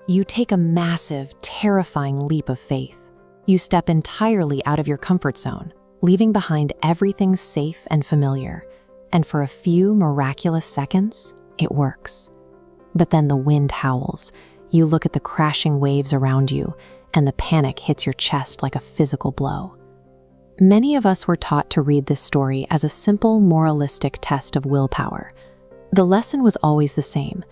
You take a massive, terrifying leap of faith. You step entirely out of your comfort zone, leaving behind everything safe and familiar. And for a few miraculous seconds, it works. But then the wind howls. You look at the crashing waves around you, and the panic hits your chest like a physical blow. Many of us were taught to read this story as a simple moralistic test of willpower. The lesson was always the same.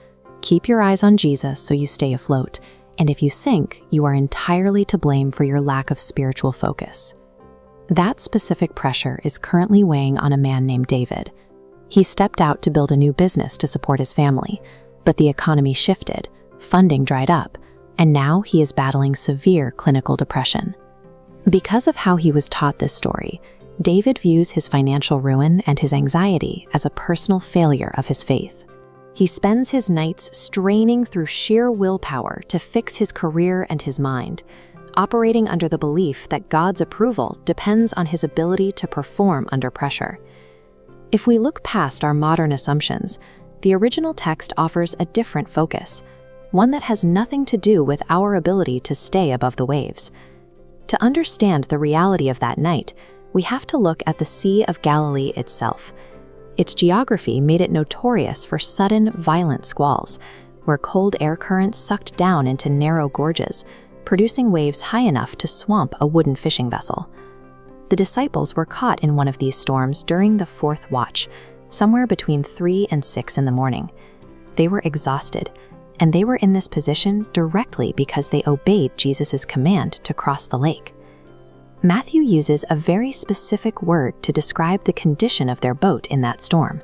Keep your eyes on Jesus so you stay afloat, and if you sink, you are entirely to blame for your lack of spiritual focus. That specific pressure is currently weighing on a man named David. He stepped out to build a new business to support his family, but the economy shifted, funding dried up, and now he is battling severe clinical depression. Because of how he was taught this story, David views his financial ruin and his anxiety as a personal failure of his faith. He spends his nights straining through sheer willpower to fix his career and his mind, operating under the belief that God's approval depends on his ability to perform under pressure. If we look past our modern assumptions, the original text offers a different focus, one that has nothing to do with our ability to stay above the waves. To understand the reality of that night, we have to look at the Sea of Galilee itself. Its geography made it notorious for sudden, violent squalls, where cold air currents sucked down into narrow gorges, producing waves high enough to swamp a wooden fishing vessel. The disciples were caught in one of these storms during the fourth watch, somewhere between 3 and 6 in the morning. They were exhausted, and they were in this position directly because they obeyed Jesus' command to cross the lake. Matthew uses a very specific word to describe the condition of their boat in that storm,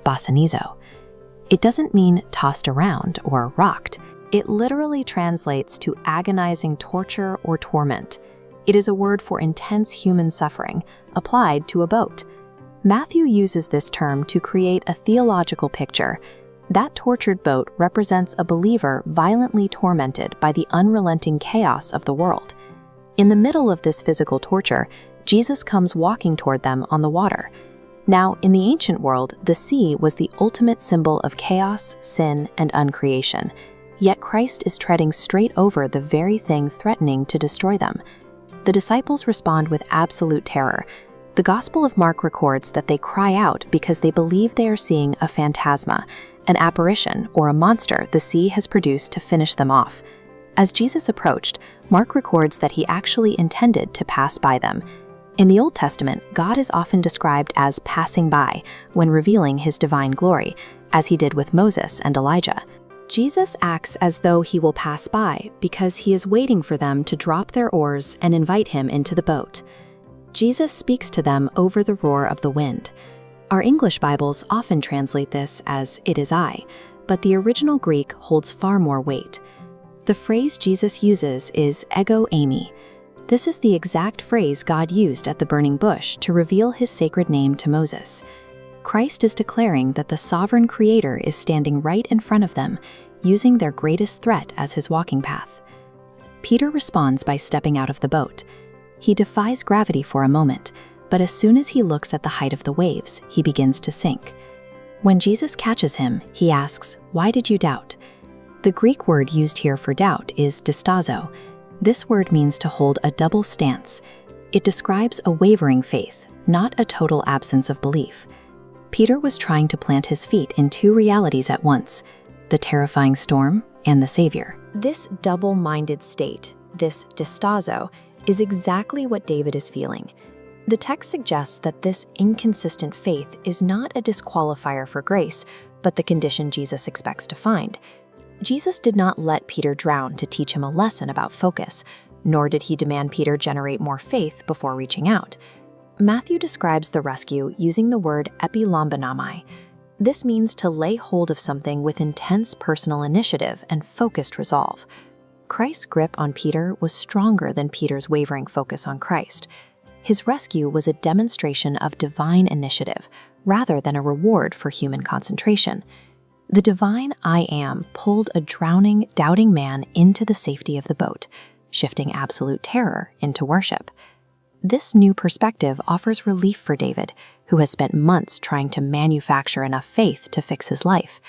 basanizo. It doesn't mean tossed around or rocked. It literally translates to agonizing torture or torment. It is a word for intense human suffering applied to a boat. Matthew uses this term to create a theological picture. That tortured boat represents a believer violently tormented by the unrelenting chaos of the world. In the middle of this physical torture, Jesus comes walking toward them on the water. Now, in the ancient world, the sea was the ultimate symbol of chaos, sin, and uncreation. Yet Christ is treading straight over the very thing threatening to destroy them. The disciples respond with absolute terror. The Gospel of Mark records that they cry out because they believe they are seeing a phantasma, an apparition, or a monster the sea has produced to finish them off. As Jesus approached, Mark records that he actually intended to pass by them. In the Old Testament, God is often described as passing by when revealing his divine glory, as he did with Moses and Elijah. Jesus acts as though he will pass by because he is waiting for them to drop their oars and invite him into the boat. Jesus speaks to them over the roar of the wind. Our English Bibles often translate this as "it is I," but the original Greek holds far more weight. The phrase Jesus uses is ego eimi. This is the exact phrase God used at the burning bush to reveal his sacred name to Moses. Christ is declaring that the sovereign Creator is standing right in front of them, using their greatest threat as his walking path. Peter responds by stepping out of the boat. He defies gravity for a moment, but as soon as he looks at the height of the waves, he begins to sink. When Jesus catches him, he asks, "Why did you doubt?" The Greek word used here for doubt is distazo. This word means to hold a double stance. It describes a wavering faith, not a total absence of belief. Peter was trying to plant his feet in two realities at once, the terrifying storm and the Savior. This double-minded state, this distazo, is exactly what David is feeling. The text suggests that this inconsistent faith is not a disqualifier for grace, but the condition Jesus expects to find. Jesus did not let Peter drown to teach him a lesson about focus, nor did he demand Peter generate more faith before reaching out. Matthew describes the rescue using the word epilambonamai. This means to lay hold of something with intense personal initiative and focused resolve. Christ's grip on Peter was stronger than Peter's wavering focus on Christ. His rescue was a demonstration of divine initiative, rather than a reward for human concentration. The divine I Am pulled a drowning, doubting man into the safety of the boat, shifting absolute terror into worship. This new perspective offers relief for David, who has spent months trying to manufacture enough faith to fix his life.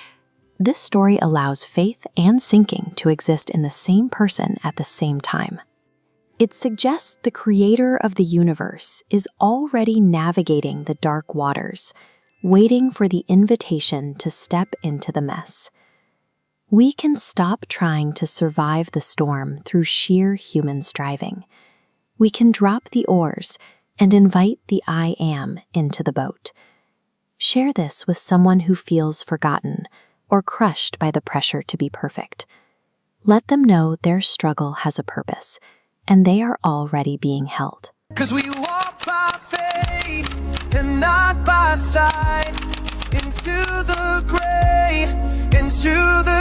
This story allows faith and sinking to exist in the same person at the same time. It suggests the creator of the universe is already navigating the dark waters, waiting for the invitation to step into the mess. We can stop trying to survive the storm through sheer human striving. We can drop the oars and invite the I Am into the boat. Share this with someone who feels forgotten or crushed by the pressure to be perfect. Let them know their struggle has a purpose, and they are already being held. 'Cause we walk by faith and not by sight, into the gray, into the